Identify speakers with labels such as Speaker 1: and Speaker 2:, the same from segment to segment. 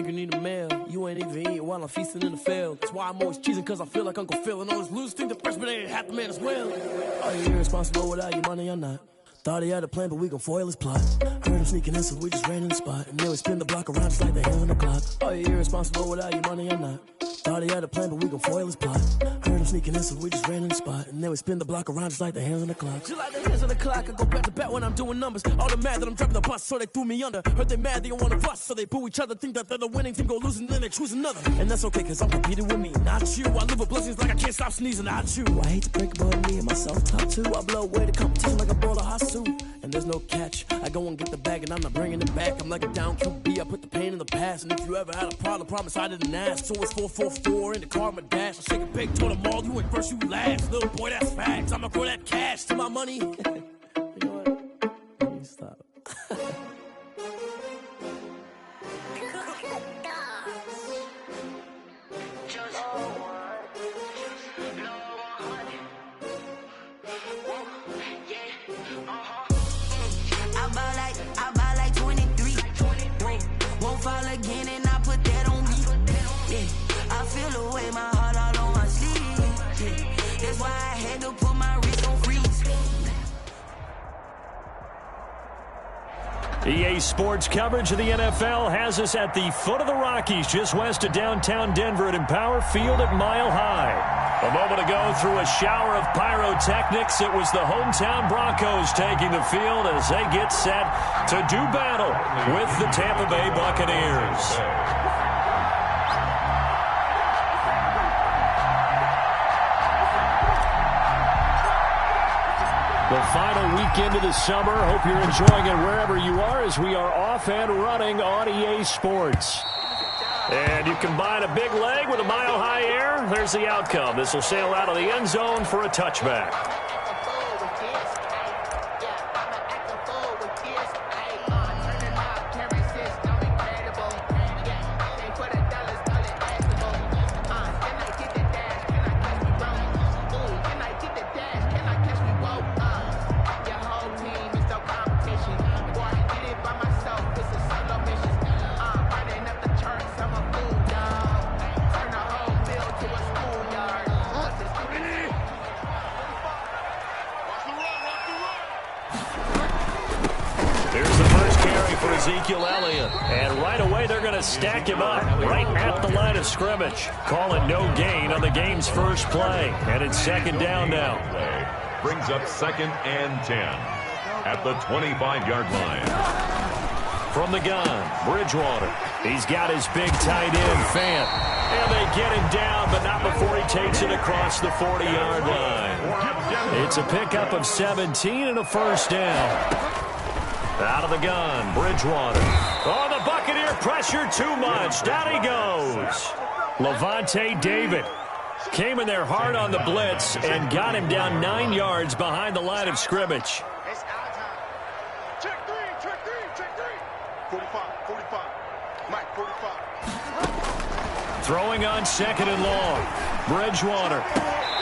Speaker 1: think you need a meal. You ain't even eat while I'm feasting in the field. That's why I'm always cheesing, cause I feel like Uncle Phil. And all this losers think the freshman ain't half the man as well. Are you irresponsible without your money or not? Thought he had a plan, but we gon' foil his plot. Heard him sneaking in, so we just ran in the spot. And then we spin the block around just like the hand on the clock. Are you irresponsible without your money or not? Thought he had a plan, but we gon' foil his plot. Heard him sneaking in, so we just ran in the spot. And then we spin the block around just like the hands on the clock. Just like the hands on the clock, I go back to back when I'm doing numbers. All the mad that I'm dropping the bus, so they threw me under. Heard they mad, they don't wanna bust, so they boo each other. Think that they're the winning team, go losing, then they choose another. And that's okay, cause I'm competing with me, not you. I live with blessings like I can't stop sneezing, not you. I hate to break it, but me and myself top two. I blow away the competition like a ball of hot soup. And there's no catch. I go and get the bag and I'm not bringing it back. I'm like a down QB, I put the pain in the past. And if you ever had a problem, promise I didn't ask. So it's 4-4-4 in the car, my dash. I shake a big told them all, you ain't first, you last. Little boy, that's facts. I'ma throw that cash to my money. You know what? Let me stop.
Speaker 2: I buy like 23. Won't fall again and I put that on me. Yeah, I feel the way my heart all on my sleeve. Yeah, that's why I had to put my wrist on freeze.
Speaker 3: EA Sports coverage of the NFL has us at the foot of the Rockies, just west of downtown Denver at Empower Field at Mile High. A moment ago, through a shower of pyrotechnics, it was the hometown Broncos taking the field as they get set to do battle with the Tampa Bay Buccaneers. The final weekend of the summer. Hope you're enjoying it wherever you are as we are off and running on EA Sports. And you combine a big leg with a mile-high air, there's the outcome. This will sail out of the end zone for a touchback. Ezekiel Elliott. And right away, they're going to stack him up right at the line of scrimmage. Call it no gain on the game's first play. And it's second down now.
Speaker 4: Brings up 2nd and 10 at the 25-yard line.
Speaker 3: From the gun, Bridgewater. He's got his big tight end, Fant. And they get him down, but not before he takes it across the 40-yard line. It's a pickup of 17 and a first down. Out of the gun, Bridgewater. Oh, the Buccaneer pressure too much. Down he goes. Levante David came in there hard on the blitz and got him down 9 yards behind the line of scrimmage.
Speaker 5: It's our time. Check three. 45. Mike, 45.
Speaker 3: Throwing on 2nd and long. Bridgewater.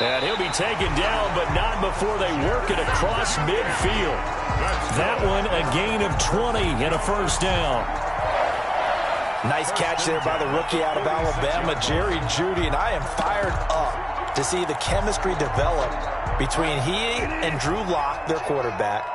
Speaker 3: And he'll be taken down, but not before they work it across midfield. That one a gain of 20 and a first down.
Speaker 6: Nice catch there by the rookie out of Alabama, Jerry Jeudy, and I am fired up to see the chemistry develop between he and Drew Lock, their quarterback,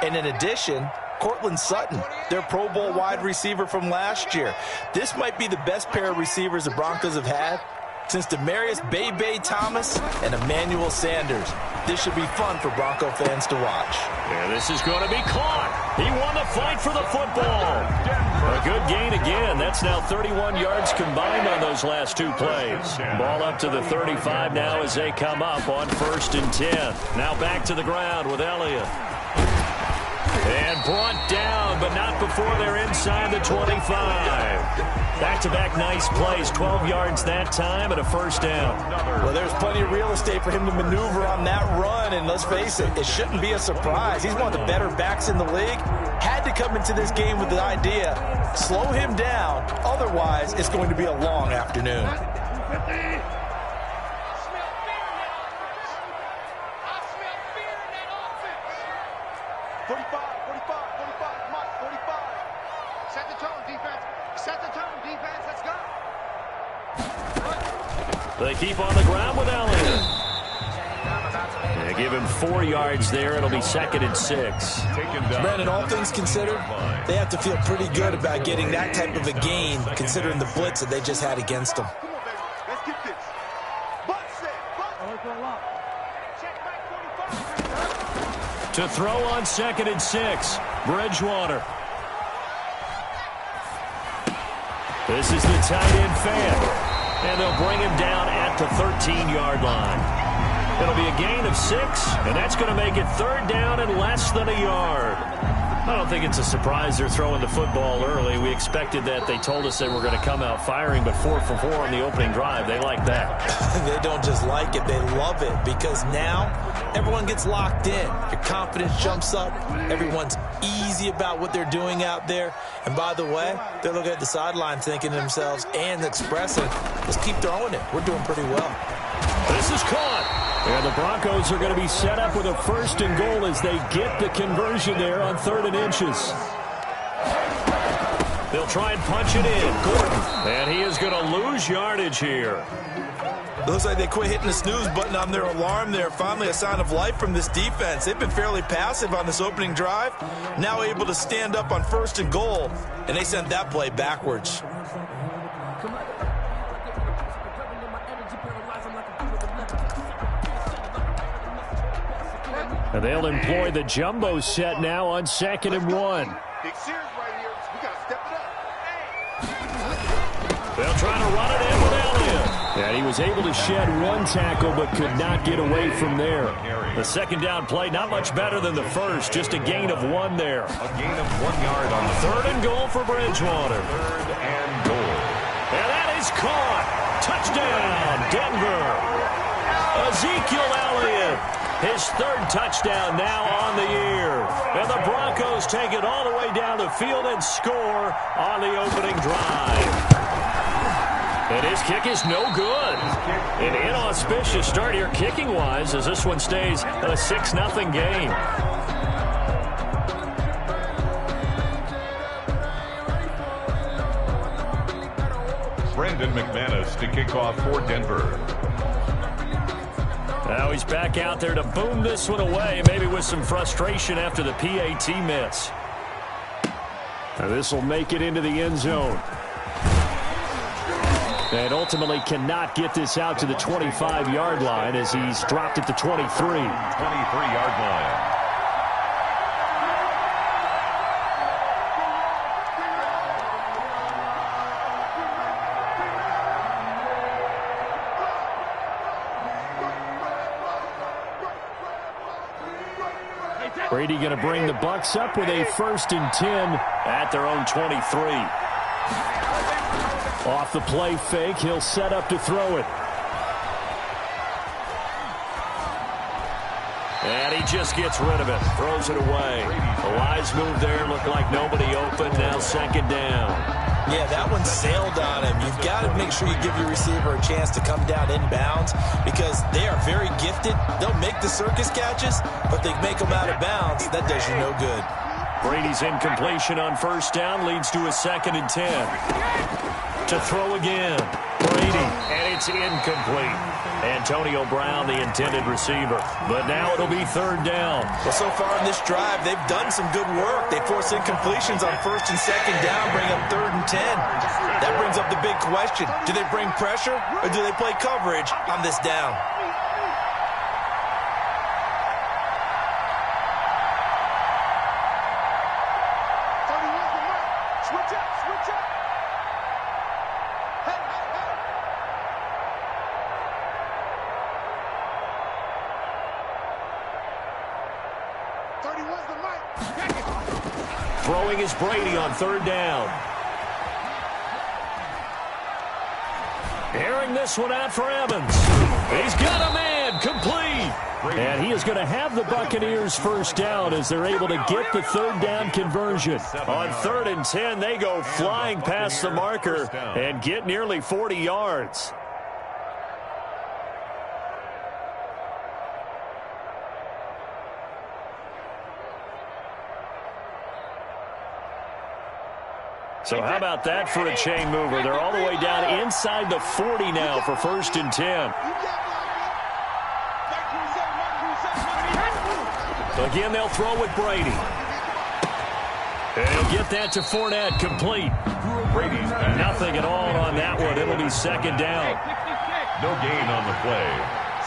Speaker 6: and in addition, Cortland Sutton, their Pro Bowl wide receiver from last year. This might be the best pair of receivers the Broncos have had since Demaryius Bebe Thomas and Emmanuel Sanders. This should be fun for Bronco fans to watch.
Speaker 3: Yeah, this is going to be caught. He won the fight for the football. A good gain again. That's now 31 yards combined on those last two plays. Ball up to the 35 now as they come up on 1st and 10. Now back to the ground with Elliott. And brought down, but not before they're inside the 25. Back-to-back nice plays, 12 yards that time and a first down.
Speaker 6: Well, there's plenty of real estate for him to maneuver on that run, and let's face it, it shouldn't be a surprise. He's one of the better backs in the league. Had to come into this game with the idea, slow him down, otherwise it's going to be a long afternoon.
Speaker 5: Set the tone, defense. Set the tone, defense. Let's
Speaker 3: They keep on the ground with Elliott. They give him 4 yards there. It'll be 2nd and 6.
Speaker 6: Brandon, all things considered, they have to feel pretty good about getting that type of a gain, considering the blitz that they just had against them.
Speaker 5: Let's get this.
Speaker 3: To throw on 2nd and 6, Bridgewater. This is the tight end Fant, and they'll bring him down at the 13-yard line. It'll be a gain of 6, and that's going to make it 3rd down and less than a yard. I don't think it's a surprise they're throwing the football early. We expected that. They told us they were going to come out firing, but 4 for 4 on the opening drive. They like that.
Speaker 6: They don't just like it, they love it, because now everyone gets locked in. Your confidence jumps up. Everyone's easy about what they're doing out there. And by the way, they're looking at the sideline thinking to themselves and expressing, let's keep throwing it. We're doing pretty well.
Speaker 3: This is caught. And the Broncos are going to be set up with a 1st and goal as they get the conversion there on 3rd and inches. They'll try and punch it in. Gordon. And he is going to lose yardage here.
Speaker 6: It looks like they quit hitting the snooze button on their alarm there. Finally a sign of life from this defense. They've been fairly passive on this opening drive. Now able to stand up on 1st and goal. And they sent that play backwards.
Speaker 3: And they'll employ the jumbo set now on 2nd and 1.
Speaker 5: Big series right here. We got to step it up.
Speaker 3: They'll try to run it in with Elliott. And he was able to shed 1 tackle but could not get away from there. The 2nd down play, not much better than the first. Just a gain of 1 there.
Speaker 4: A gain of 1 yard on the
Speaker 3: 3rd and goal for Bridgewater.
Speaker 4: 3rd and goal.
Speaker 3: And that is caught. Touchdown, Denver. Ezekiel Elliott. His 3rd touchdown now on the year. And the Broncos take it all the way down the field and score on the opening drive. And his kick is no good. An inauspicious start here kicking-wise as this one stays a 6-0 game.
Speaker 4: Brandon McManus to kick off for Denver.
Speaker 3: Now he's back out there to boom this one away, maybe with some frustration after the PAT miss. Now this will make it into the end zone. And ultimately cannot get this out to the 25-yard line as he's dropped at the 23.
Speaker 4: 23-yard line.
Speaker 3: Brady going to bring the Bucs up with a 1st and 10 at their own 23. Off the play fake, he'll set up to throw it. And he just gets rid of it, throws it away. A wise move there, looked like nobody open, now 2nd down.
Speaker 6: Yeah, that one sailed on him. You've got to make sure you give your receiver a chance to come down inbounds because they are very gifted. They'll make the circus catches, but they make them out of bounds. That does you no good.
Speaker 3: Brady's incompletion on 1st down leads to a 2nd and 10. To throw again. Brady, and it's incomplete. Antonio Brown, the intended receiver. But now it'll be 3rd down.
Speaker 6: Well, so far in this drive, they've done some good work. They force incompletions on 1st and 2nd down, bring up 3rd and 10. That brings up the big question. Do they bring pressure, or do they play coverage on this down?
Speaker 5: Switch up, switch up. Hey, hey, hey.
Speaker 3: Throwing is Brady on 3rd down. Airing this one out for Evans. He's got a man, complete. And he is going to have the Buccaneers 1st down as they're able to get the 3rd down conversion. On 3rd and 10, they go flying past the marker and get nearly 40 yards. So how about that for a chain mover? They're all the way down inside the 40 now for 1st and 10. Again, they'll throw with Brady. And he'll get that to Fournette, complete.
Speaker 4: Brady's back.
Speaker 3: Nothing at all on that one. It'll be 2nd down.
Speaker 4: No gain on the play.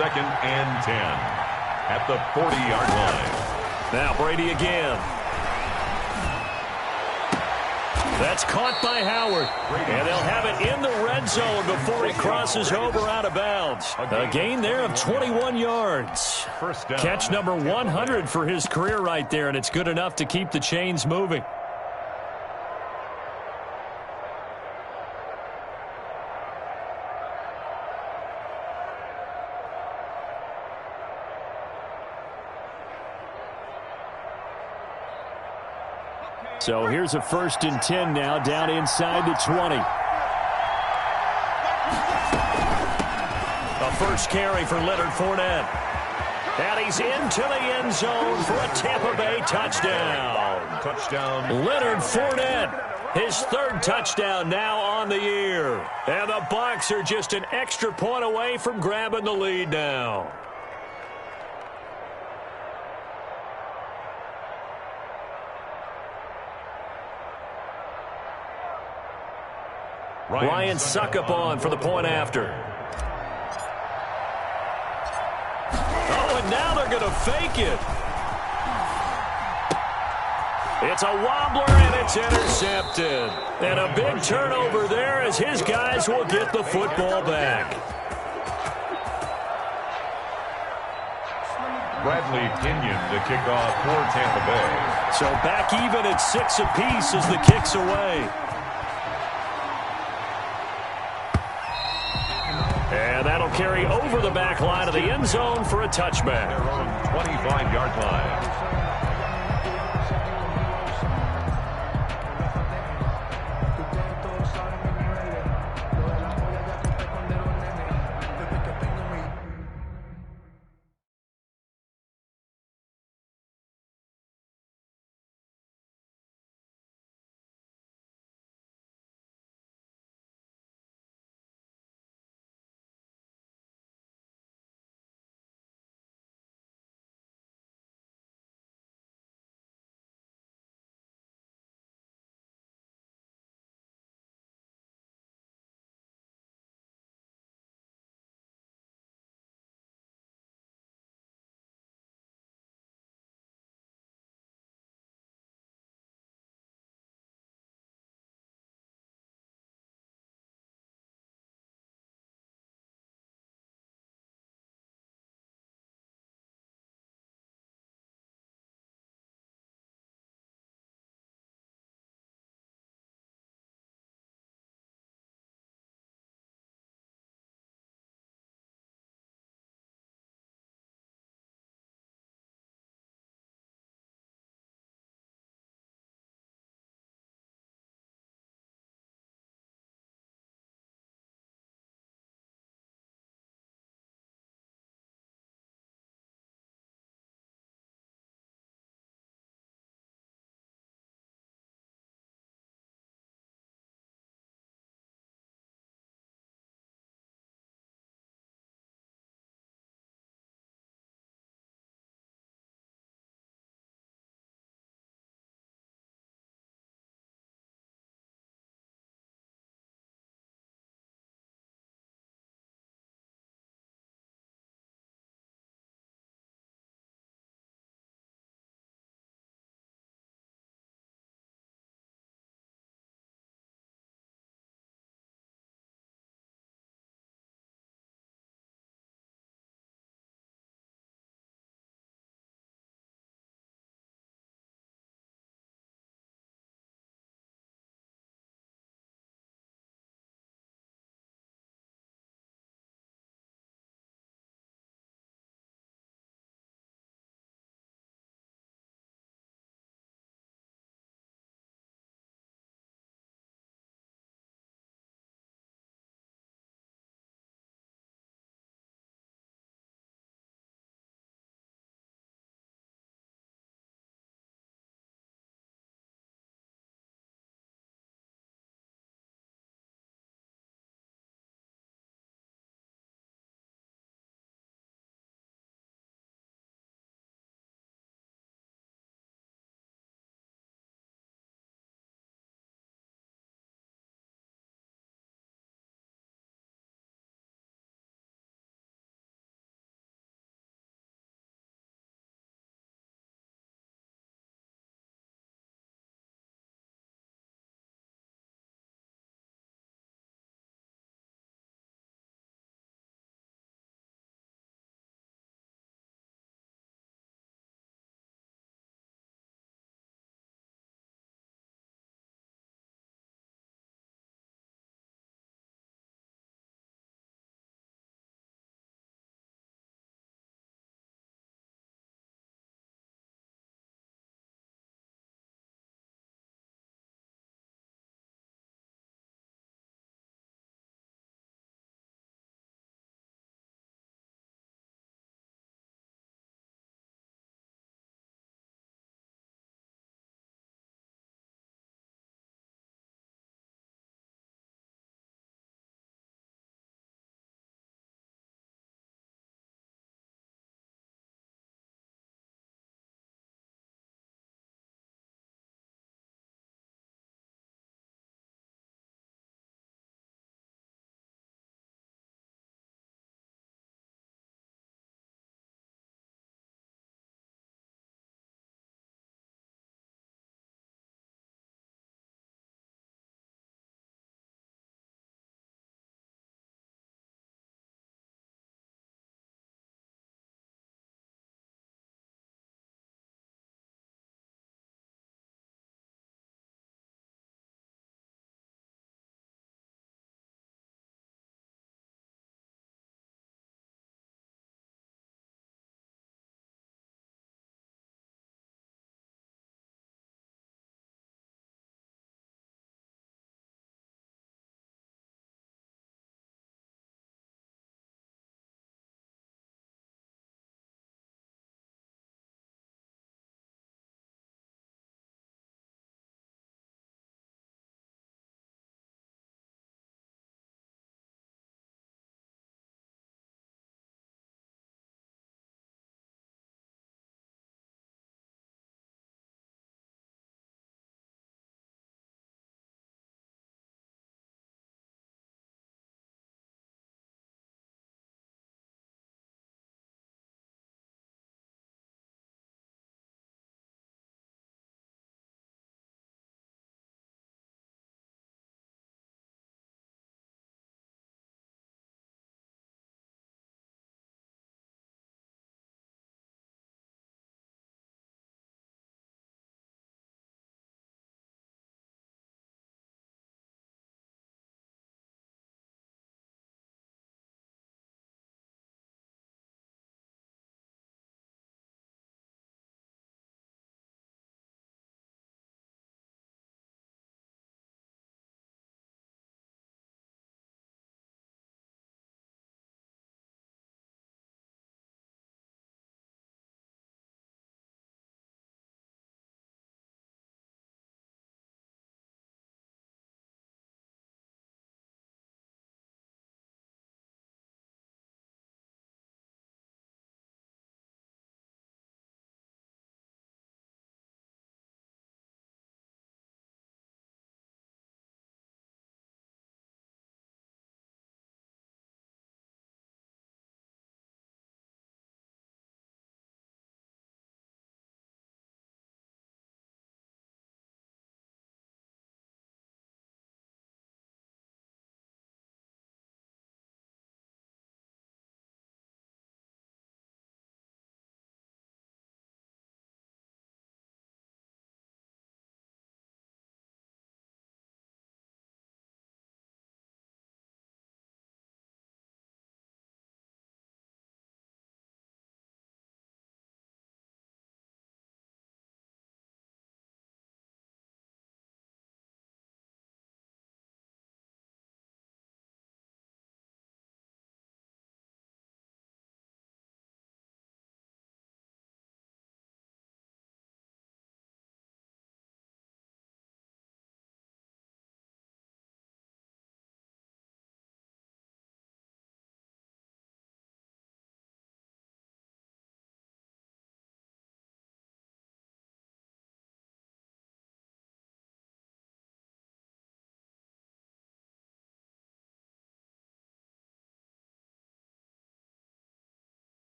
Speaker 4: 2nd and 10 at the 40-yard line.
Speaker 3: Now Brady again. That's caught by Howard. And they'll have it in the red zone before he crosses over out of bounds. A gain there of 21 yards.
Speaker 4: First down.
Speaker 3: Catch number 100 for his career right there, and it's good enough to keep the chains moving. So here's a 1st and 10 now, down inside the 20. A first carry for Leonard Fournette. And he's into the end zone for a Tampa Bay touchdown.
Speaker 4: Touchdown.
Speaker 3: Leonard Fournette, his 3rd touchdown now on the year. And the Bucs are just an extra point away from grabbing the lead now. Ryan Suckup on for the point after. Oh, and now they're going to fake it. It's a wobbler, and it's intercepted. And a big turnover there as his guys will get the football back.
Speaker 4: Bradley Pinion to kick off for Tampa Bay.
Speaker 3: So back even at 6 apiece as the kick's away. And that'll carry over the back line of the end zone for a touchback.
Speaker 4: Their own 25-yard line.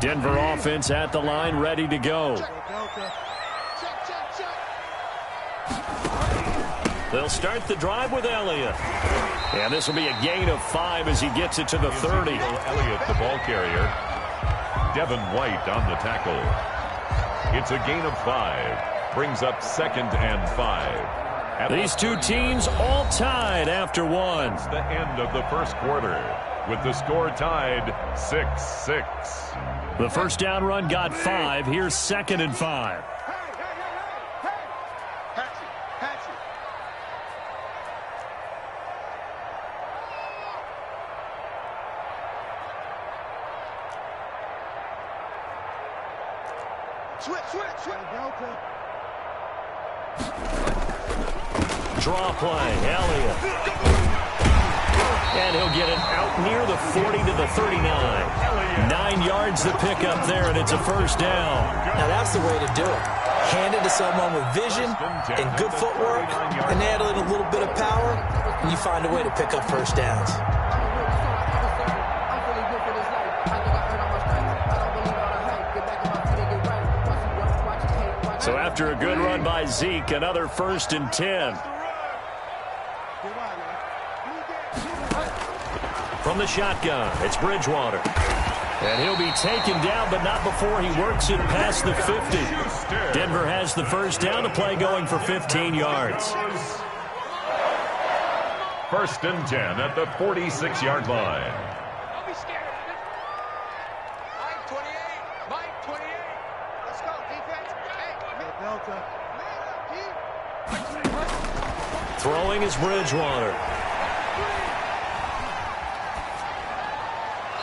Speaker 3: Denver offense at the line, ready to go. They'll start the drive with Elliott. And this will be a gain of 5 as he gets it to the 30.
Speaker 4: Elliott, the ball carrier. Devin White on the tackle. It's a gain of 5. Brings up 2nd and 5.
Speaker 3: These two teams all tied after one.
Speaker 4: It's the end of the first quarter with the score tied 6-6.
Speaker 3: The first down run got 5. Here's 2nd and 5. Draw play, Elliott. And he'll get it out near the 40 to the 39. 9 yards to pick up there, and it's a first down.
Speaker 6: Now that's the way to do it. Hand it to someone with vision and good footwork, and add in a little bit of power, and you find a way to pick up first downs.
Speaker 3: So after a good run by Zeke, another 1st and 10. From the shotgun, it's Bridgewater. And he'll be taken down, but not before he works it past the 50. Denver has the first down, to play going for 15 yards.
Speaker 4: 1st and 10 at the 46-yard line.
Speaker 5: Don't be scared. Mike 28. Mike 28. Let's go, defense. Hey, Delta.
Speaker 3: Throwing is Bridgewater.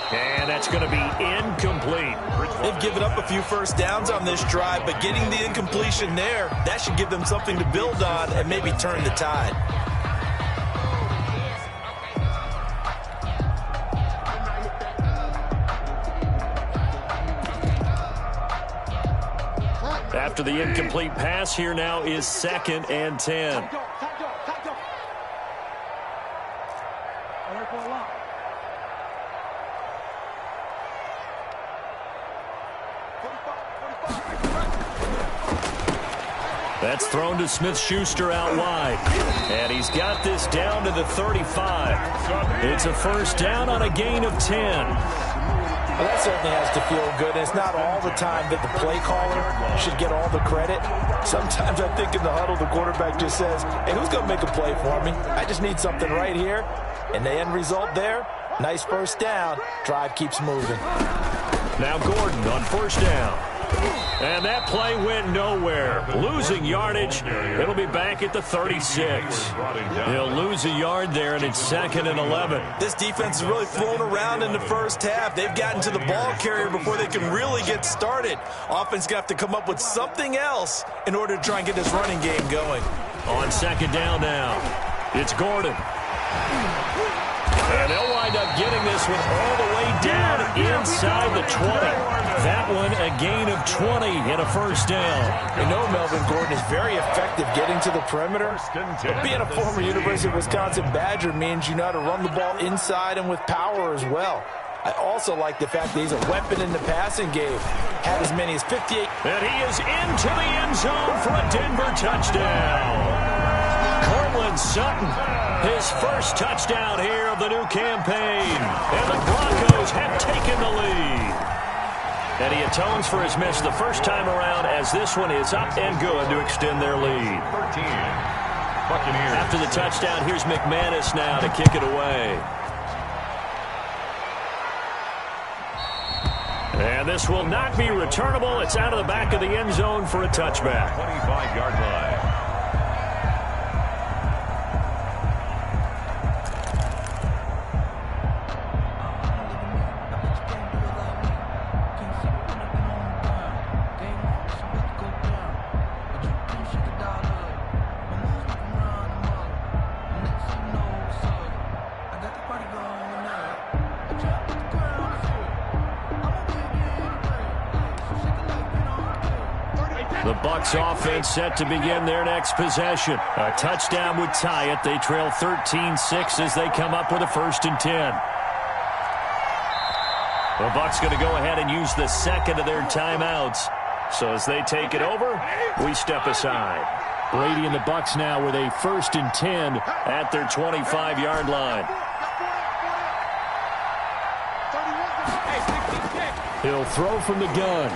Speaker 3: And that's going to be incomplete.
Speaker 6: They've given up a few first downs on this drive, but getting the incompletion there, that should give them something to build on and maybe turn the tide.
Speaker 3: After the incomplete pass, here now is 2nd and 10. That's thrown to Smith-Schuster out wide. And he's got this down to the 35. It's a first down on a gain of 10.
Speaker 6: Well, that certainly has to feel good. And it's not all the time that the play caller should get all the credit. Sometimes I think in the huddle, the quarterback just says, hey, who's going to make a play for me? I just need something right here. And the end result there, nice first down. Drive keeps moving.
Speaker 3: Now Gordon on first down. And that play went nowhere. Losing yardage. It'll be back at the 36. He'll lose a yard there, and it's 2nd and 11.
Speaker 6: This defense has really flown around in the first half. They've gotten to the ball carrier before they can really get started. Offense going to have to come up with something else in order to try and get this running game going.
Speaker 3: On 2nd down now, it's Gordon. And they'll wind up getting this one all the way down inside the 20. That one a gain of 20 and a first down.
Speaker 6: We know Melvin Gordon is very effective getting to the perimeter. But being a former University of Wisconsin Badger means you know how to run the ball inside and with power as well. I also like the fact that he's a weapon in the passing game. Had as many as 58.
Speaker 3: And he is into the end zone for a Denver touchdown. Cortland Sutton, his first touchdown here of the new campaign. And the Broncos have taken the lead. And he atones for his miss the first time around as this one is up and good to extend their lead.
Speaker 4: 13. Buccaneers.
Speaker 3: After the touchdown, here's McManus now to kick it away. And this will not be returnable. It's out of the back of the end zone for a touchback.
Speaker 4: 25-yard line.
Speaker 3: Bucs offense set to begin their next possession. A touchdown would tie it. They trail 13-6 as they come up with a 1st and 10. The Bucs going to go ahead and use the second of their timeouts. So as they take it over, we step aside. Brady and the Bucs now with a 1st and 10 at their 25-yard line. He'll throw from the gun.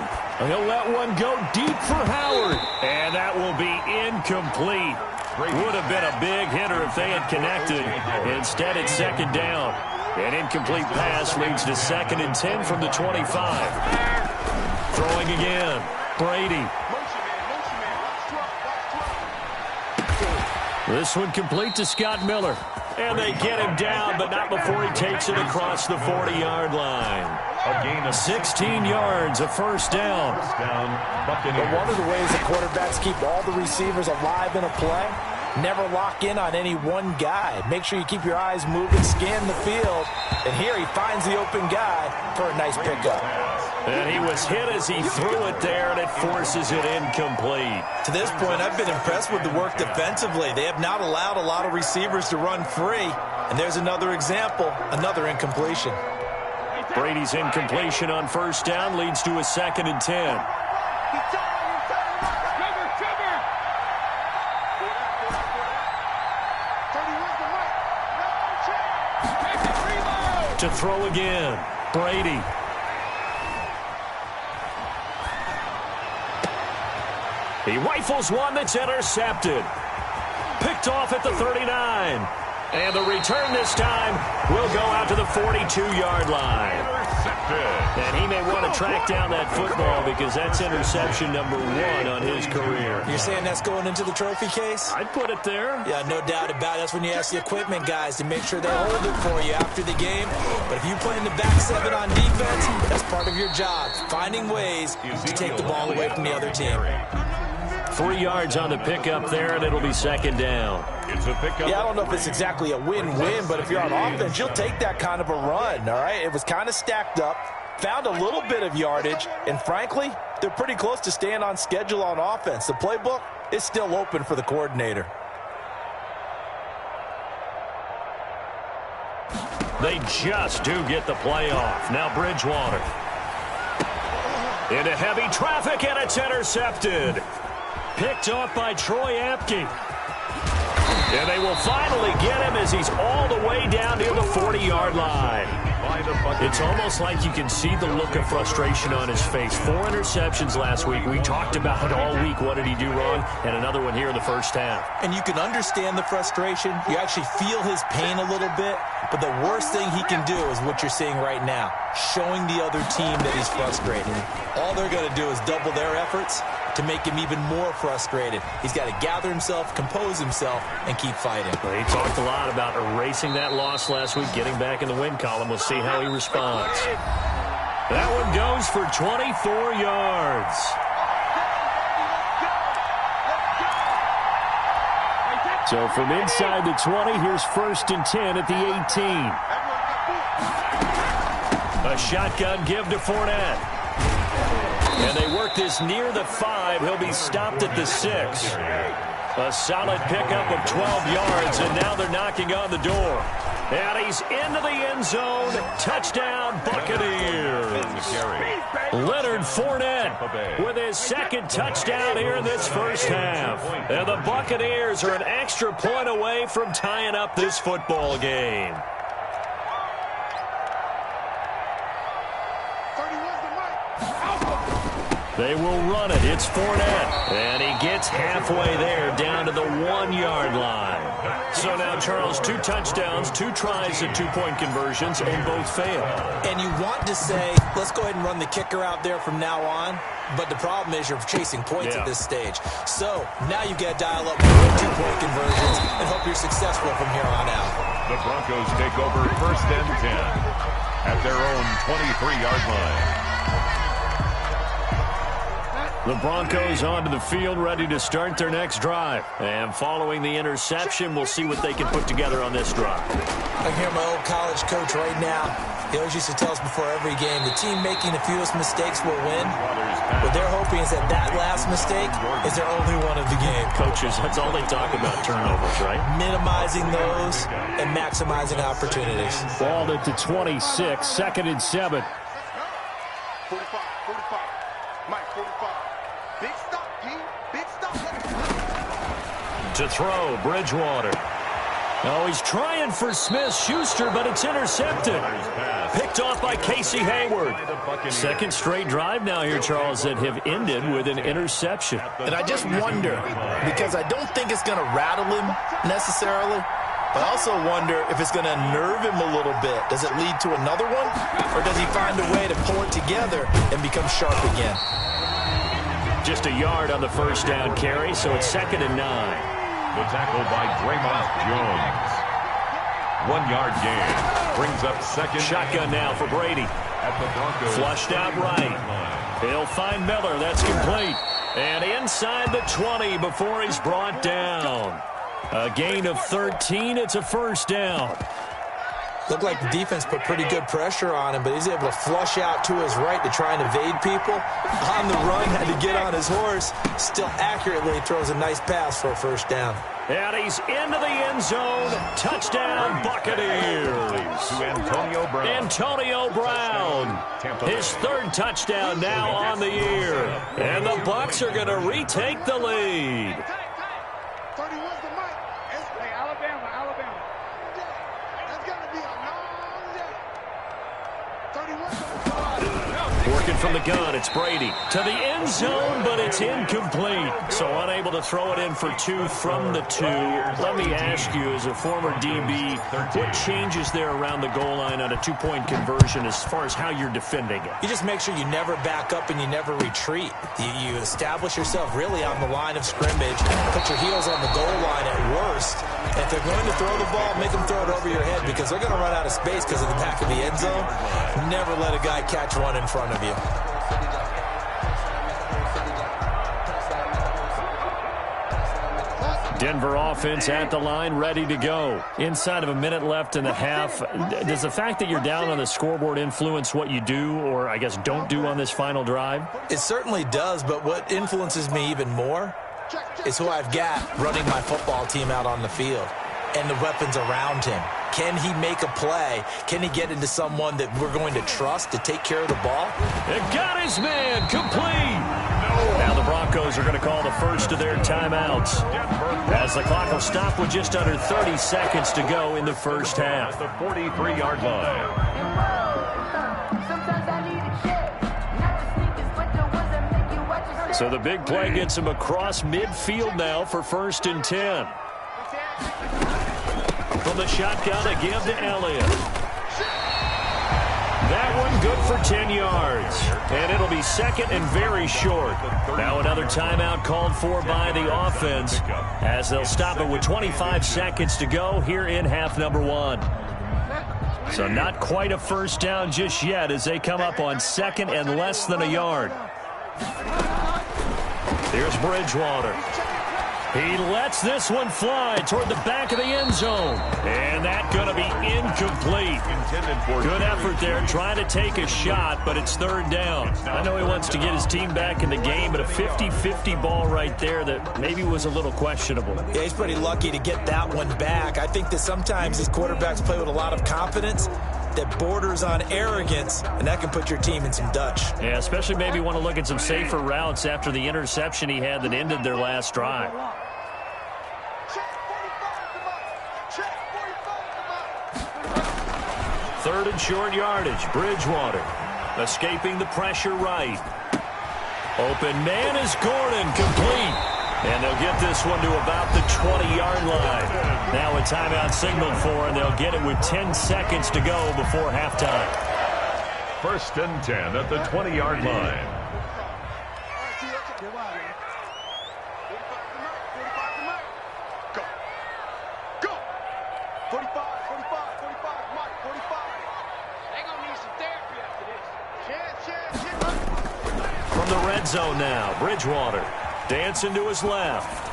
Speaker 3: He'll let one go deep for Howard. And that will be incomplete. Would have been a big hitter if they had connected. Instead, it's 2nd down. An incomplete pass leads to 2nd and 10 from the 25. Throwing again. Brady. This one complete to Scott Miller. And they get him down, but not before he takes it across the 40-yard line.
Speaker 4: A gain of
Speaker 3: 16 yards, a 1st down.
Speaker 6: But one of the ways the quarterbacks keep all the receivers alive in a play, never lock in on any one guy. Make sure you keep your eyes moving, scan the field. And here he finds the open guy for a nice pickup.
Speaker 3: And he was hit as he threw it there, and it forces it incomplete.
Speaker 6: To this point, I've been impressed with the work defensively. They have not allowed a lot of receivers to run free. And there's another example, another incompletion.
Speaker 3: Brady's incompletion on 1st down leads to a 2nd and 10. To throw again, Brady. He rifles one that's intercepted. Picked off at the 39. And the return this time will go out to the 42-yard line. And he may want to track down that football because that's interception number 1 on his career.
Speaker 6: You're saying that's going into the trophy case?
Speaker 3: I'd put it there.
Speaker 6: Yeah, no doubt about it. That's when you ask the equipment guys to make sure they hold it for you after the game. But if you play in the back 7 on defense, that's part of your job, finding ways to take the ball away from the other team.
Speaker 3: 3 yards on the pickup there, and it'll be 2nd down.
Speaker 4: It's a pickup.
Speaker 6: Yeah, I don't know if it's exactly a win-win, but if you're on offense, you'll take that kind of a run, all right? It was kind of stacked up, found a little bit of yardage, and frankly, they're pretty close to staying on schedule on offense. The playbook is still open for the coordinator.
Speaker 3: They just do get the playoff. Now Bridgewater. Into heavy traffic, and it's intercepted. Picked off by Troy Apke. And they will finally get him as he's all the way down near the 40-yard line. It's almost like you can see the look of frustration on his face. 4 interceptions last week. We talked about it all week. What did he do wrong? And another one here in the 1st half.
Speaker 6: And you can understand the frustration. You actually feel his pain a little bit. But the worst thing he can do is what you're seeing right now, showing the other team that he's frustrated. All they're going to do is double their efforts to make him even more frustrated. He's got to gather himself, compose himself, and keep fighting.
Speaker 3: Well, he talked a lot about erasing that loss last week, getting back in the win column. We'll see how he responds. That one goes for 24 yards. So from inside the 20, here's 1st and 10 at the 18. A shotgun give to Fournette. And they work this near the 5. He'll be stopped at the 6. A solid pickup of 12 yards, and now they're knocking on the door. And he's into the end zone. Touchdown, Buccaneers. Leonard Fournette with his 2nd touchdown here in this 1st half. And the Buccaneers are an extra point away from tying up this football game. They will run it. It's Fournette. And he gets halfway there down to the 1-yard line. So now, Charles, 2 touchdowns, 2 tries at 2-point conversions, and both fail.
Speaker 6: And you want to say, let's go ahead and run the kicker out there from now on. But the problem is you're chasing points at this stage. So now you've got to dial up more 2-point conversions and hope you're successful from here on out.
Speaker 4: The Broncos take over 1st and 10 at their own 23-yard line.
Speaker 3: The Broncos onto the field, ready to start their next drive. And following the interception, we'll see what they can put together on this drive.
Speaker 6: I hear my old college coach right now. He always used to tell us before every game, the team making the fewest mistakes will win. What they're hoping is that that last mistake is their only one of the game.
Speaker 3: Coaches, that's all they talk about, turnovers, right?
Speaker 6: Minimizing those and maximizing opportunities.
Speaker 3: Balled it to 26, 2nd and 7.
Speaker 5: 45, 45. Mike, 45. Big stop, G. Big stop.
Speaker 3: To throw, Bridgewater. Oh, he's trying for Smith-Schuster, but it's intercepted. Picked off by Casey Hayward. Second straight drive now here, Charles, that have ended with an interception.
Speaker 7: And I just wonder, because I don't think it's going to rattle him necessarily, but I also wonder if it's going to nerve him a little bit. Does it lead to another one? Or does he find a way to pull it together and become sharp again?
Speaker 3: Just a yard on the first down carry, so it's 2nd and 9.
Speaker 4: The tackle by Draymond Jones. 1-yard gain. Brings up second.
Speaker 3: Shotgun now for Brady.
Speaker 4: At the Broncos.
Speaker 3: Flushed out right. He'll find Miller. That's complete. And inside the 20 before he's brought down. A gain of 13. It's a first down.
Speaker 6: Looked like the defense put pretty good pressure on him, but he's able to flush out to his right to try and evade people. On the run, had to get on his horse. Still accurately throws a nice pass for a first down.
Speaker 3: And he's into the end zone. Touchdown, Buccaneers.
Speaker 4: To Antonio Brown.
Speaker 3: Antonio Brown. His 3rd touchdown now on the year. And the Bucs are going to retake the lead.
Speaker 5: 31's the mic. Hey, Alabama. That's going to be a long day. 31's the mic.
Speaker 3: Working from the gun, it's Brady. To the end zone, but it's incomplete. So unable to throw it in for 2 from the 2. Let me ask you, as a former DB, what changes there around the goal line on a 2-point conversion as far as how you're defending it?
Speaker 6: You just make sure you never back up and you never retreat. You establish yourself really on the line of scrimmage, put your heels on the goal line at worst. If they're going to throw the ball, make them throw it over your head because they're going to run out of space because of the back of the end zone. Never let a guy catch one in front of you.
Speaker 3: Denver offense at the line, ready to go. Inside of a minute left in the half. Does the fact that you're down on the scoreboard influence what you do, or I guess don't do on this final drive?
Speaker 6: It certainly does, but what influences me even more is who I've got running my football team out on the field and the weapons around him. Can he make a play? Can he get into someone that we're going to trust to take care of the ball?
Speaker 3: It got his man complete. Now the Broncos are going to call the first of their timeouts as the clock will stop with just under 30 seconds to go in the first half.
Speaker 4: The 43-yard line.
Speaker 3: So the big play gets him across midfield now for 1st and 10. From the shotgun, a give to Elliott. That one good for 10 yards. And it'll be 2nd and very short. Now another timeout called for by the offense as they'll stop it with 25 seconds to go here in half number 1. So not quite a first down just yet as they come up on 2nd and less than a yard. Here's Bridgewater. He lets this one fly toward the back of the end zone. And that's going to be incomplete. Good effort there trying to take a shot, but it's 3rd down. I know he wants to get his team back in the game, but a 50-50 ball right there that maybe was a little questionable.
Speaker 6: Yeah, he's pretty lucky to get that one back. I think that sometimes these quarterbacks play with a lot of confidence that borders on arrogance, and that can put your team in some Dutch.
Speaker 3: Yeah, especially maybe want to look at some safer routes after the interception he had that ended their last drive. Third and short yardage. Bridgewater escaping the pressure right. Open man is Gordon, complete. And they'll get this one to about the 20-yard line. Now a timeout signaled for, and they'll get it with 10 seconds to go before halftime.
Speaker 4: 1st and 10 at the 20-yard line.
Speaker 5: Go. Go. 45, 45, 45, Mike, 45. They're going to need some therapy after this. Chance.
Speaker 3: From the red zone now, Bridgewater dancing to his left.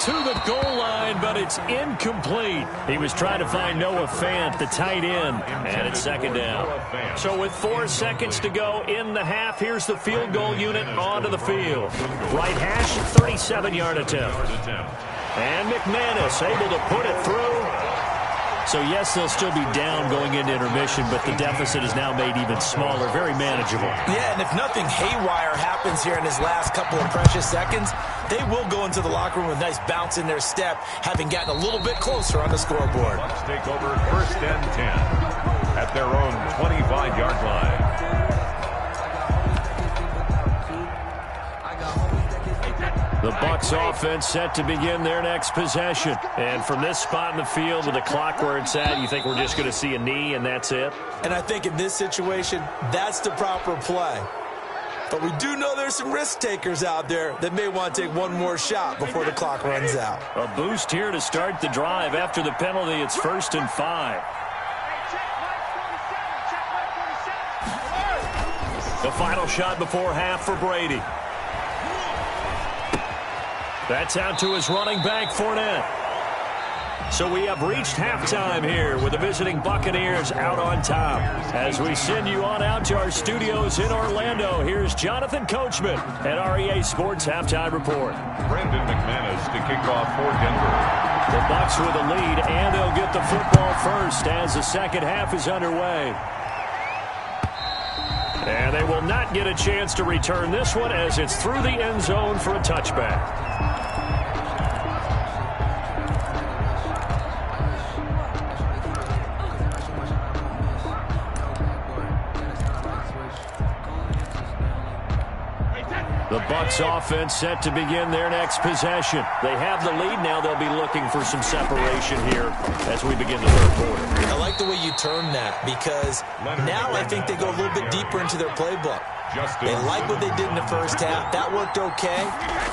Speaker 3: to the goal line, but it's incomplete. He was trying to find Noah Fant, the tight end, and it's second down. So with 4 seconds to go in the half, here's the field goal unit onto the field. Right hash, 37-yard attempt. And McManus able to put it through. So, yes, they'll still be down going into intermission, but the deficit is now made even smaller, very manageable.
Speaker 6: Yeah, and if nothing haywire happens here in his last couple of precious seconds, they will go into the locker room with a nice bounce in their step, having gotten a little bit closer on the scoreboard.
Speaker 4: Bucs take over 1st and 10 at their own 25-yard line.
Speaker 3: The Bucs offense set to begin their next possession. And from this spot in the field with the clock where it's at, you think we're just going to see a knee and that's it?
Speaker 6: And I think in this situation, that's the proper play. But we do know there's some risk takers out there that may want to take one more shot before the clock runs out.
Speaker 3: A boost here to start the drive. After the penalty, it's 1st and 5. The final shot before half for Brady. That's out to his running back, Fournette. So we have reached halftime here with the visiting Buccaneers out on top. As we send you on out to our studios in Orlando, here's Jonathan Coachman at REA Sports Halftime Report.
Speaker 4: Brandon McManus to kick off for Denver.
Speaker 3: The Bucs with a lead, and they'll get the football first as the second half is underway. And they will not get a chance to return this one as it's through the end zone for a touchback. The Bucs offense set to begin their next possession. They have the lead. Now they'll be looking for some separation here as we begin the third quarter.
Speaker 6: I like the way you term that because now I think they go a little bit deeper into their playbook. They like what they did in the first half. That worked okay.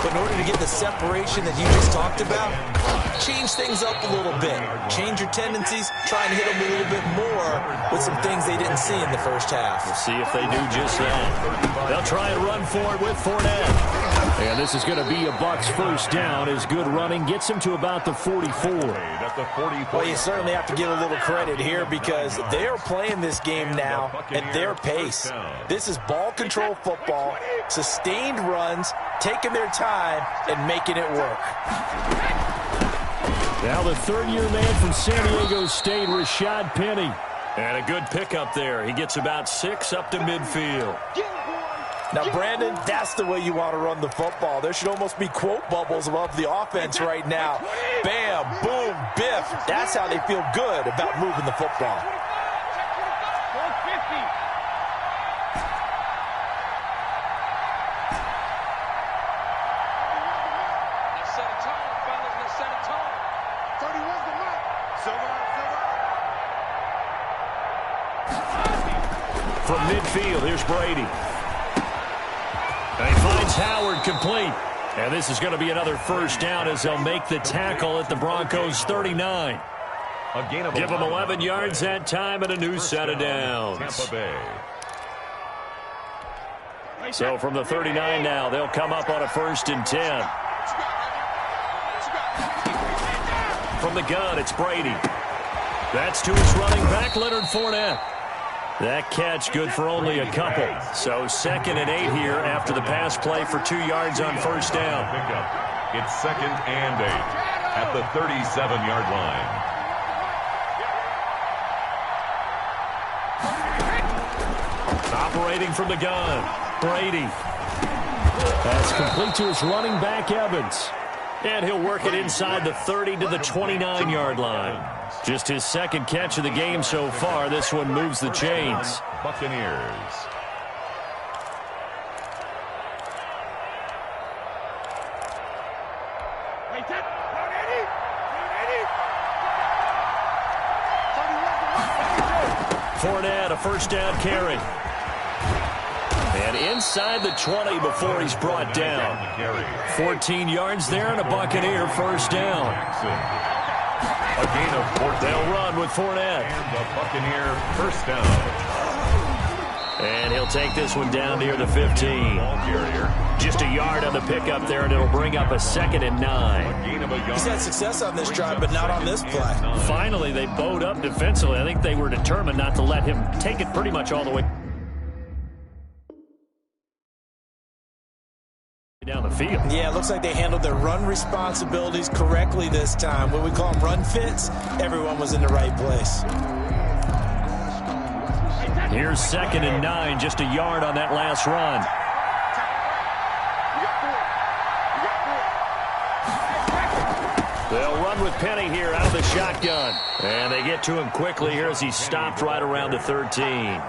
Speaker 6: But in order to get the separation that you just talked about, change things up a little bit. Change your tendencies. Try and hit them a little bit more with some things they didn't see in the first half.
Speaker 3: We'll see if they do just that. They'll try and run for it with Fournette. And this is going to be a Bucs first down as good running gets him to about the 44.
Speaker 6: Well, you certainly have to give a little credit here because they are playing this game now at their pace. This is ball control football, sustained runs, taking their time, and making it work.
Speaker 3: Now the third-year man from San Diego State, Rashad Penny. And a good pickup there. He gets about 6 up to midfield.
Speaker 6: Now, Brandon, that's the way you want to run the football. There should almost be quote bubbles above the offense right now. Bam, boom, biff. That's how they feel good about moving the football.
Speaker 3: From midfield, here's Brady. And he finds Howard complete. And this is going to be another first down as they'll make the tackle at the Broncos' 39. Give them 11 yards that time and a new set of downs. So from the 39 now, they'll come up on a 1st and 10. From the gun, it's Brady. That's to his running back, Leonard Fournette. That catch good for only a couple. So 2nd and 8 here after the pass play for 2 yards on first down.
Speaker 4: It's 2nd and 8 at the 37-yard line.
Speaker 3: Operating from the gun, Brady. That's complete to his running back, Evans. And he'll work it inside the 30 to the 29-yard line. Just his 2nd catch of the game so far. This one moves the chains.
Speaker 4: Buccaneers.
Speaker 3: Fournette, a first down carry. And inside the 20 before he's brought down. 14 yards there and a Buccaneer first down.
Speaker 4: A gain of 14.
Speaker 3: They'll run with Fournette.
Speaker 4: And the Buccaneer first down.
Speaker 3: And he'll take this one down near the 15.
Speaker 4: Ball carrier.
Speaker 3: Just a yard on the pickup there, and it'll bring up a 2nd and 9.
Speaker 7: He's had success on this drive, but not on this play.
Speaker 3: Finally, they bowed up defensively. I think they were determined not to let him take it pretty much all the way down the field.
Speaker 7: Yeah, it looks like they handled their run responsibilities correctly this time. When we call them run fits, everyone was in the right place.
Speaker 3: Here's 2nd and 9, just a yard on that last run. They'll run with Penny here out of the shotgun. And they get to him quickly here as he stopped right around the 13.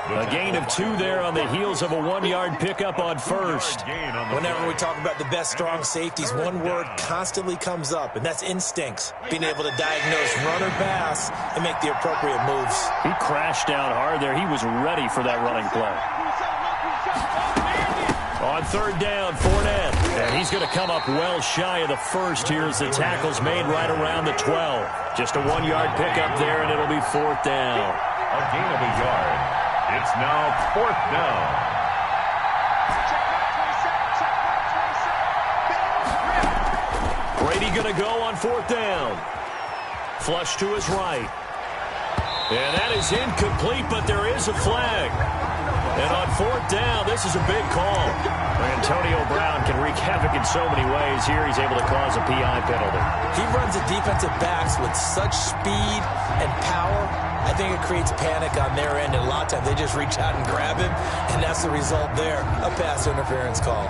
Speaker 3: A gain of 2 there on the heels of a 1-yard pickup on first.
Speaker 7: Whenever we talk about the best strong safeties, one word constantly comes up, and that's instincts. Being able to diagnose run or pass and make the appropriate moves.
Speaker 3: He crashed down hard there. He was ready for that running play. On 3rd down, Fournette. And he's going to come up well shy of the first here as the tackle's made right around the 12. Just a 1-yard pickup there, and it'll be 4th down.
Speaker 4: A gain of a yard. It's now 4th down.
Speaker 3: Brady going to go on 4th down. Flush to his right. And that is incomplete, but there is a flag. And on 4th down, this is a big call. Antonio Brown can wreak havoc in so many ways. Here he's able to cause a PI penalty.
Speaker 7: He runs the defensive backs with such speed and power. I think it creates panic on their end, and a lot of times they just reach out and grab him, and that's the result there, a pass interference call.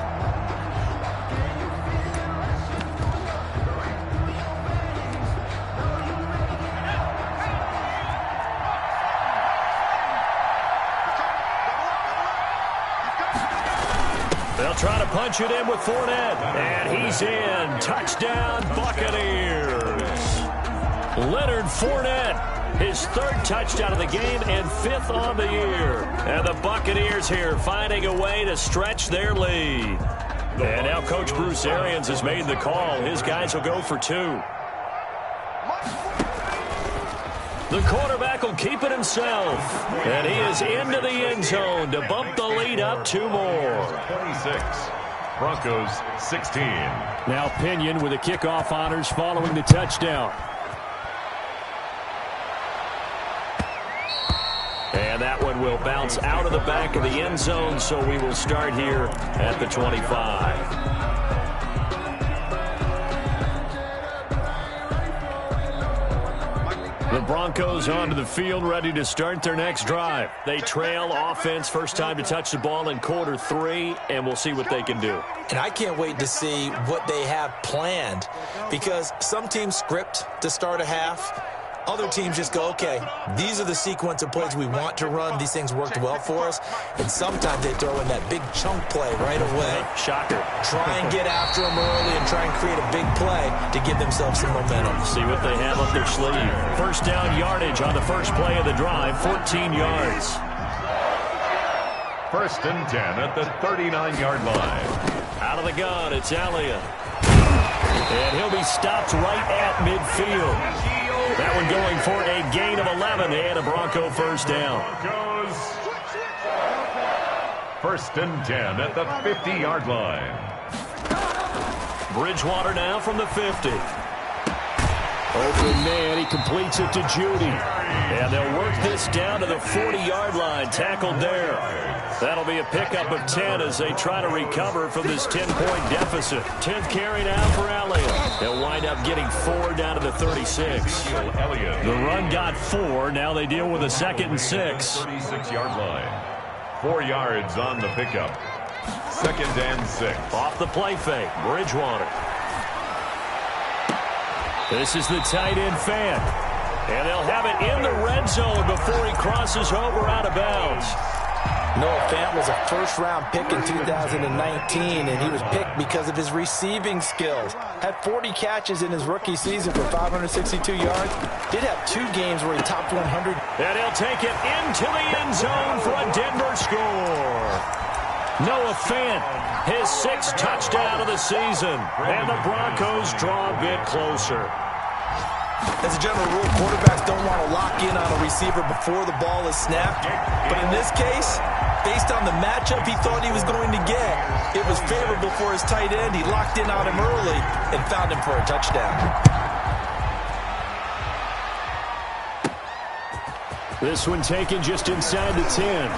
Speaker 3: They'll try to punch it in with Fournette, and he's in. Touchdown, Buccaneers. Leonard Fournette. His 3rd touchdown of the game and 5th on the year. And the Buccaneers here finding a way to stretch their lead. And now Coach Bruce Arians has made the call. His guys will go for 2. The quarterback will keep it himself. And he is into the end zone to bump the lead up 2 more.
Speaker 4: 26. Broncos 16.
Speaker 3: Now Pinion with the kickoff honors following the touchdown. And that one will bounce out of the back of the end zone, so we will start here at the 25. The Broncos onto the field, ready to start their next drive. They trail offense, first time to touch the ball in quarter 3, and we'll see what they can do.
Speaker 7: And I can't wait to see what they have planned, because some teams script to start a half. Other teams just go, okay, these are the sequence of plays we want to run. These things worked well for us. And sometimes they throw in that big chunk play right away.
Speaker 3: Shocker.
Speaker 7: Try and get after them early and try and create a big play to give themselves some momentum.
Speaker 3: See what they have up their sleeve. First down yardage on the first play of the drive, 14 yards.
Speaker 4: 1st and 10 at the 39-yard line.
Speaker 3: Out of the gun, it's Elliott. And he'll be stopped right at midfield. That one going for a gain of 11 and a Bronco first down.
Speaker 4: 1st and 10 at the 50-yard line.
Speaker 3: Bridgewater now from the 50. Open man, he completes it to Judy. And they'll work this down to the 40-yard line, tackled there. That'll be a pickup of 10 as they try to recover from this 10-point deficit. 10th carry now for Elliott. They'll wind up getting 4 down to the 36. The run got 4. Now they deal with a 2nd and 6.
Speaker 4: 36-yard line. 4 yards on the pickup. 2nd and 6.
Speaker 3: Off the play fake, Bridgewater. This is the tight end fan. And they'll have it in the red zone before he crosses over out of bounds.
Speaker 7: Noah Fant was a first-round pick in 2019, and he was picked because of his receiving skills. Had 40 catches in his rookie season for 562 yards. Did have 2 games where he topped 100.
Speaker 3: And he'll take it into the end zone for a Denver score. Noah Fant, his 6th touchdown of the season. And the Broncos draw a bit closer.
Speaker 7: As a general rule, quarterbacks don't want to lock in on a receiver before the ball is snapped. But in this case, Based on the matchup he thought he was going to get, it was favorable for his tight end. He locked in on him early and found him for a touchdown.
Speaker 3: This one taken just inside the 10.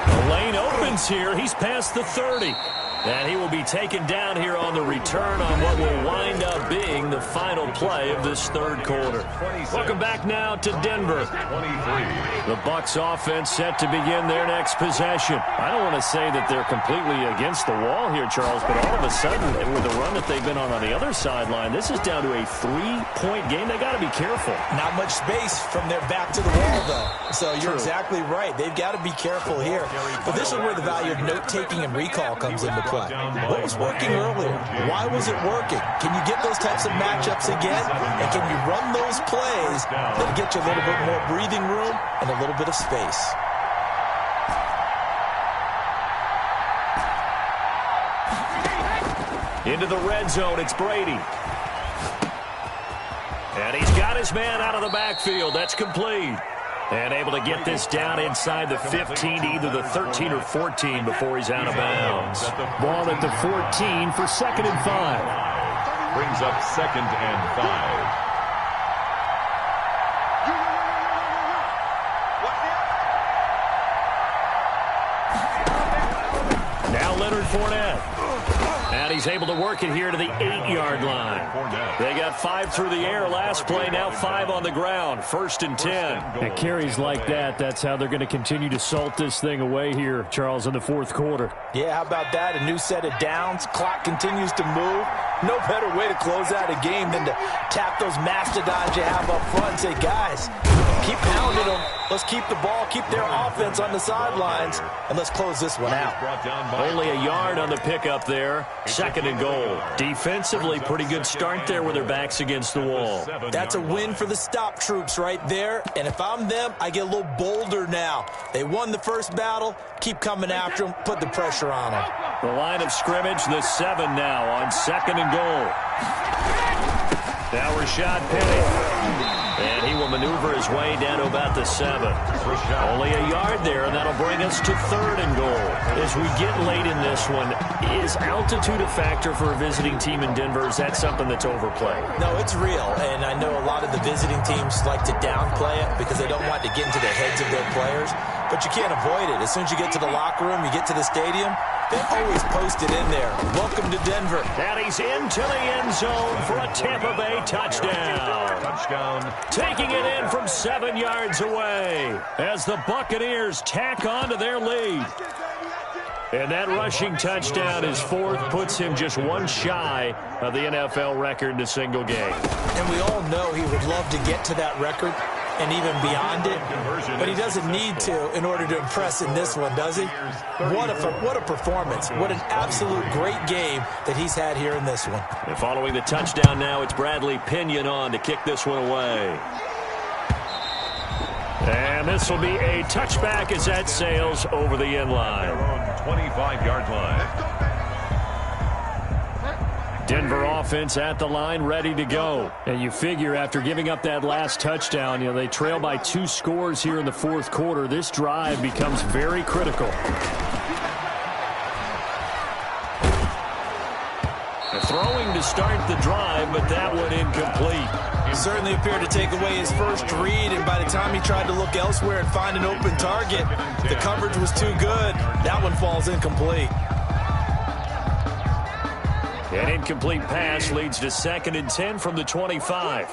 Speaker 3: The lane opens here. He's past the 30. And he will be taken down here on the return on what will wind up being the final play of this third quarter. Welcome back now to Denver. The Bucs offense set to begin their next possession. I don't want to say that they're completely against the wall here, Charles, but all of a sudden, with the run that they've been on the other sideline, this is down to a 3-point game. They got to be careful.
Speaker 7: Not much space from their back to the wall, though. So you're exactly right. They've got to be careful here. But this is where the value of note-taking and recall comes into play. What was working earlier? Why was it working? Can you get those types of matchups again? And can you run those plays that get you a little bit more breathing room and a little bit of space?
Speaker 3: Into the red zone, it's Brady. And he's got his man out of the backfield. That's complete. And able to get this down inside the 15 to either the 13 or 14 before he's out of bounds. Ball at the 14 for 2nd and 5.
Speaker 4: Brings up 2nd and 5.
Speaker 3: Now Leonard Fournette. And he's able to work it here to the 8-yard line. They got 5 through the air last play, now 5 on the ground. 1st and 10. And carries like that, that's how they're going to continue to salt this thing away here, Charles, in the fourth quarter.
Speaker 7: Yeah, how about that? A new set of downs. Clock continues to move. No better way to close out a game than to tap those mastodons you have up front and say, guys, keep pounding them. Let's keep the ball, keep their offense on the sidelines, and let's close this one out.
Speaker 3: Only a yard on the pickup there. 2nd and goal. Defensively, pretty good start there with their backs against the wall.
Speaker 7: That's a win for the stop troops right there. And if I'm them, I get a little bolder now. They won the first battle. Keep coming after them. Put the pressure on them.
Speaker 3: The line of scrimmage, the 7 now on 2nd and goal. Now Rashad Penny. And he will maneuver his way down to about the 7. Only a yard there, and that'll bring us to 3rd and goal. As we get late in this one, is altitude a factor for a visiting team in Denver? Is that something that's overplayed?
Speaker 7: No, it's real, and I know a lot of the visiting teams like to downplay it because they don't want to get into the heads of their players, but you can't avoid it. As soon as you get to the locker room, you get to the stadium, they always post it in there. Welcome to Denver.
Speaker 3: And he's into the end zone for a Tampa Bay touchdown. Taking it in from 7 yards away as the Buccaneers tack on to their lead. And that rushing touchdown is 4th, puts him just one shy of the NFL record in a single game.
Speaker 7: And we all know he would love to get to that record and even beyond it, but he doesn't need to in order to impress in this one, does he? What a performance. What an absolute great game that he's had here in this one.
Speaker 3: And following the touchdown now, it's Bradley Pinion on to kick this one away. And this will be a touchback as that sails over the end line.
Speaker 4: 25-yard line.
Speaker 3: Denver offense at the line, ready to go. And you figure after giving up that last touchdown, they trail by 2 scores here in the fourth quarter. This drive becomes very critical. Throwing to start the drive, but that one incomplete.
Speaker 7: He certainly appeared to take away his first read, and by the time he tried to look elsewhere and find an open target, the coverage was too good. That one falls incomplete.
Speaker 3: An incomplete pass leads to 2nd and 10 from the 25.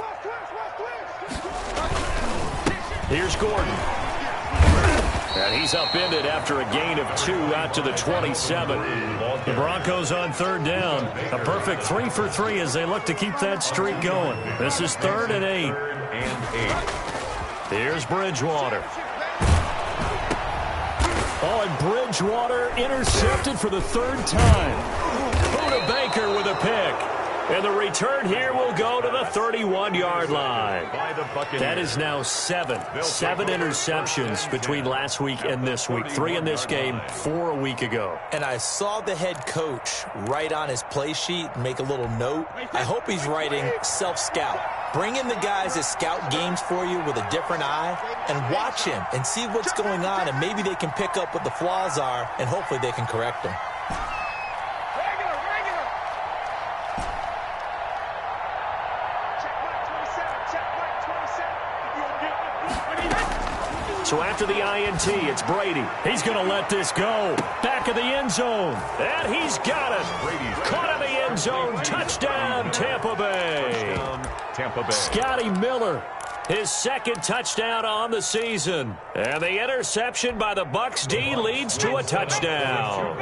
Speaker 3: Here's Gordon. And he's upended after a gain of 2 out to the 27. The Broncos on 3rd down. A perfect 3 for 3 as they look to keep that streak going. This is 3rd and 8. Here's Bridgewater. Oh, and Bridgewater intercepted for the 3rd time. Buda Baker with a pick. And the return here will go to the 31-yard line. That is now 7 interceptions between last week and this week. 3 in this game, 4 a week ago.
Speaker 7: And I saw the head coach write on his play sheet, make a little note. I hope he's writing self-scout.
Speaker 6: Bring in the guys that scout games for you with a different eye and watch him and see what's going on, and maybe they can pick up what the flaws are, and hopefully they can correct them.
Speaker 3: So after the INT, it's Brady. He's going to let this go. Back of the end zone. And he's got it. Caught in the end zone. Touchdown, Tampa Bay. Scotty Miller, his second touchdown on the season. And the interception by the Bucs D leads to a touchdown.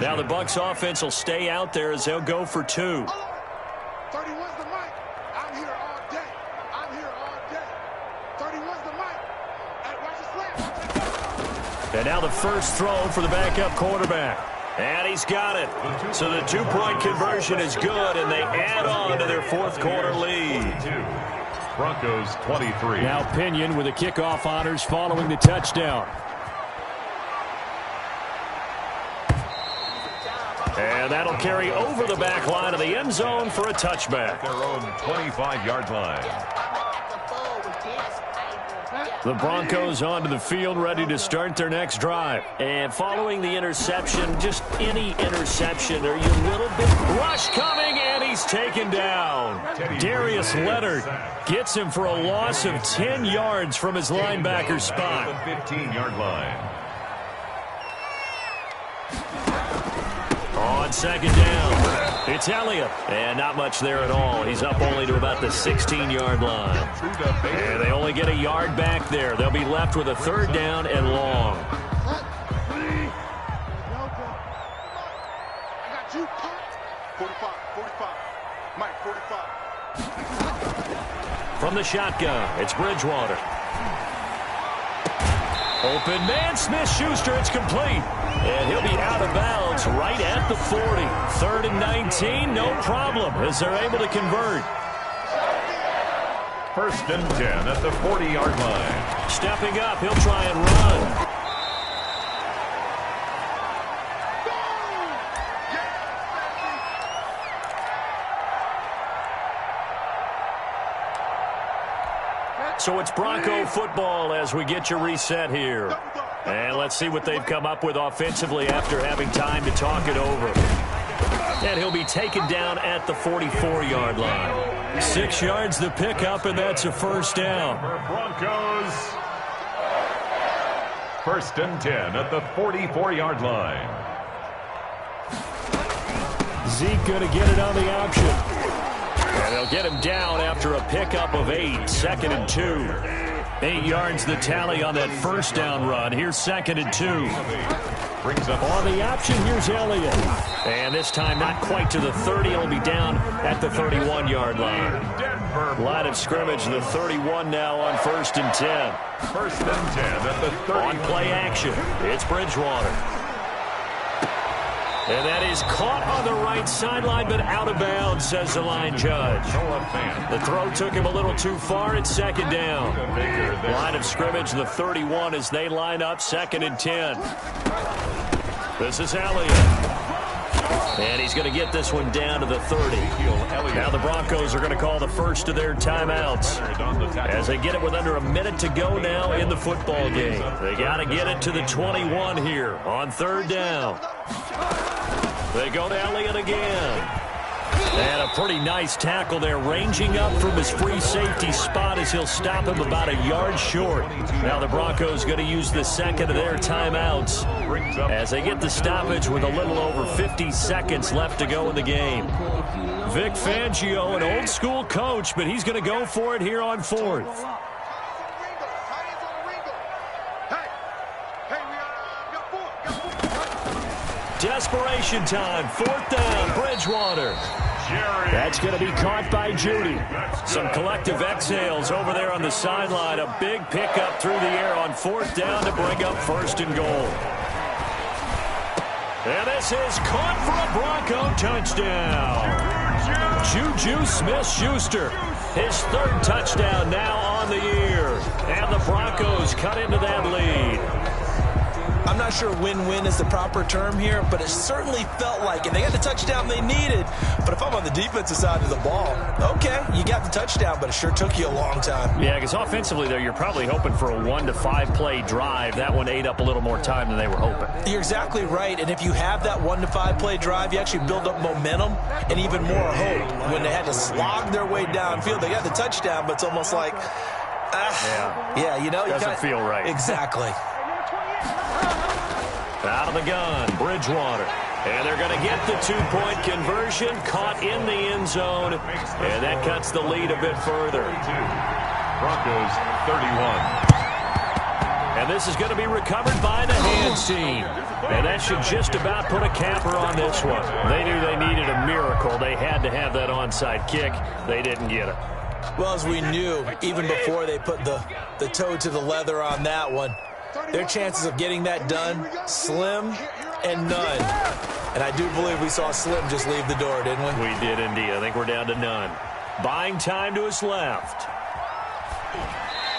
Speaker 3: Now the Bucs offense will stay out there as they'll go for 2.
Speaker 5: 31's the mic. I'm here all day. I'm here all day. 31's the mic. Hey, watch the slam.
Speaker 3: And now the first throw for the backup quarterback. And he's got it. So the 2-point conversion is good, and they add on to their fourth quarter lead.
Speaker 4: Broncos 23.
Speaker 3: Now Pinion with the kickoff honors following the touchdown. And that'll carry over the back line of the end zone for a touchback.
Speaker 4: Their own 25-yard line.
Speaker 3: The Broncos onto the field, ready to start their next drive. And following the interception, just any interception, are you a little bit... Rush coming, and he's taken down. Darius Leonard gets him for a loss of 10 yards from his linebacker spot.
Speaker 4: The 15-yard line.
Speaker 3: On second down, it's Elliott. And not much there at all. He's up only to about the 16-yard line. And they only get a yard back there. They'll be left with a third down and long.
Speaker 5: I got you. 45. Mike, 45.
Speaker 3: From the shotgun, it's Bridgewater. Open man, Smith-Schuster, it's complete. And he'll be out of bounds right at the 40. 3rd and 19, no problem, as they're able to convert.
Speaker 4: 1st and 10 at the 40-yard line.
Speaker 3: Stepping up, he'll try and run. So it's Bronco football as we get you reset here. And let's see what they've come up with offensively after having time to talk it over. And he'll be taken down at the 44-yard line. 6 yards the pickup, and that's a first down.
Speaker 4: Broncos. 1st and 10 at the 44-yard line.
Speaker 3: Zeke going to get it on the option. And they'll get him down after a pickup of 8. 2nd and 2. 8 yards the tally on that first down run. Here's 2nd and 2.
Speaker 4: Brings up
Speaker 3: on the option, here's Elliott. And this time not quite to the 30. It'll be down at the 31-yard line. Line of scrimmage, the 31 now on 1st and 10.
Speaker 4: 1st and 10 at the 30.
Speaker 3: On play action, it's Bridgewater. And that is caught on the right sideline, but out of bounds, says the line judge. The throw took him a little too far. It's 2nd down. Line of scrimmage, the 31, as they line up 2nd and 10. This is Elliott. And he's going to get this one down to the 30. Now the Broncos are going to call the first of their timeouts as they get it with under a minute to go now in the football game. They got to get it to the 21 here on 3rd down. They go to Elliott again. And a pretty nice tackle there, ranging up from his free safety spot as he'll stop him about a yard short. Now the Broncos going to use the second of their timeouts as they get the stoppage with a little over 50 seconds left to go in the game. Vic Fangio, an old school coach, but he's going to go for it here on 4th. Desperation time, 4th down, Bridgewater. That's going to be caught by Judy. Some collective exhales over there on the sideline. A big pickup through the air on 4th down to bring up 1st and goal. And this is caught for a Bronco touchdown. Juju Smith-Schuster, his 3rd touchdown now on the year. And the Broncos cut into that lead.
Speaker 6: I I'm not sure win-win is the proper term here, but it certainly felt like it. They got the touchdown they needed, but if I'm on the defensive side of the ball, okay, you got the touchdown, but it sure took you a long time.
Speaker 3: Yeah, because offensively, though, you're probably hoping for a 1 to 5 play drive. That one ate up a little more time than they were hoping.
Speaker 6: You're exactly right, and if you have that 1 to 5 play drive, you actually build up momentum and even more hope. When they had to slog their way downfield, they got the touchdown, but it's almost like, you know.
Speaker 3: Doesn't feel right.
Speaker 6: Exactly.
Speaker 3: Out of the gun, Bridgewater. And they're going to get the 2-point conversion, caught in the end zone, and that cuts the lead a bit further.
Speaker 4: Broncos 31.
Speaker 3: And this is going to be recovered by the hands team. And that should just about put a capper on this one. They knew they needed a miracle. They had to have that onside kick. They didn't get it.
Speaker 6: Well, as we knew, even before they put the toe to the leather on that one, their chances of getting that done, slim and none. And I do believe we saw Slim just leave the door, didn't we?
Speaker 3: We did indeed. I think we're down to none. Buying time to his left.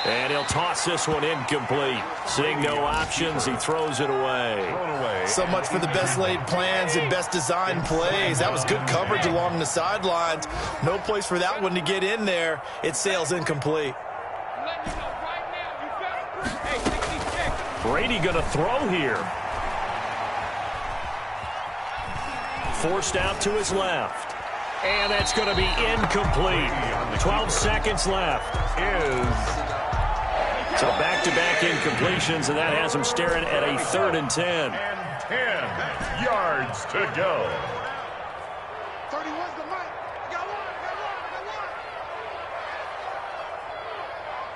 Speaker 3: And he'll toss this one incomplete. Seeing no options, he throws it away.
Speaker 7: So much for the best laid plans and best designed plays. That was good coverage along the sidelines. No place for that one to get in there. It sails incomplete.
Speaker 3: Brady going to throw here. Forced out to his left. And that's going to be incomplete. 12 seconds left. So back-to-back incompletions, and that has him staring at a 3rd and 10.
Speaker 4: And 10 yards to go.
Speaker 5: 31's the mic. Got one.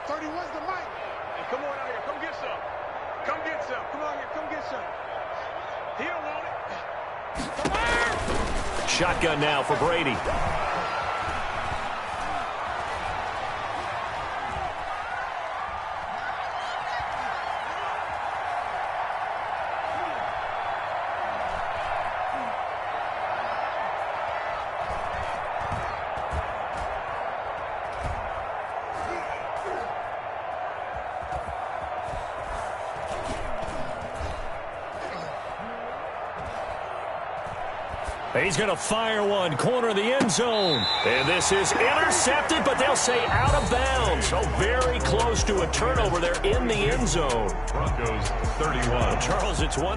Speaker 5: 31's the mic. Hey, come on out here. Come get some. Come get some. Come on here. Come get some. He don't want it. Come on.
Speaker 3: Shotgun now for Brady. He's going to fire one, corner of the end zone. And this is intercepted, but they'll say out of bounds. So very close to a turnover there in the end zone.
Speaker 4: Broncos 31.
Speaker 3: Charles, it's 1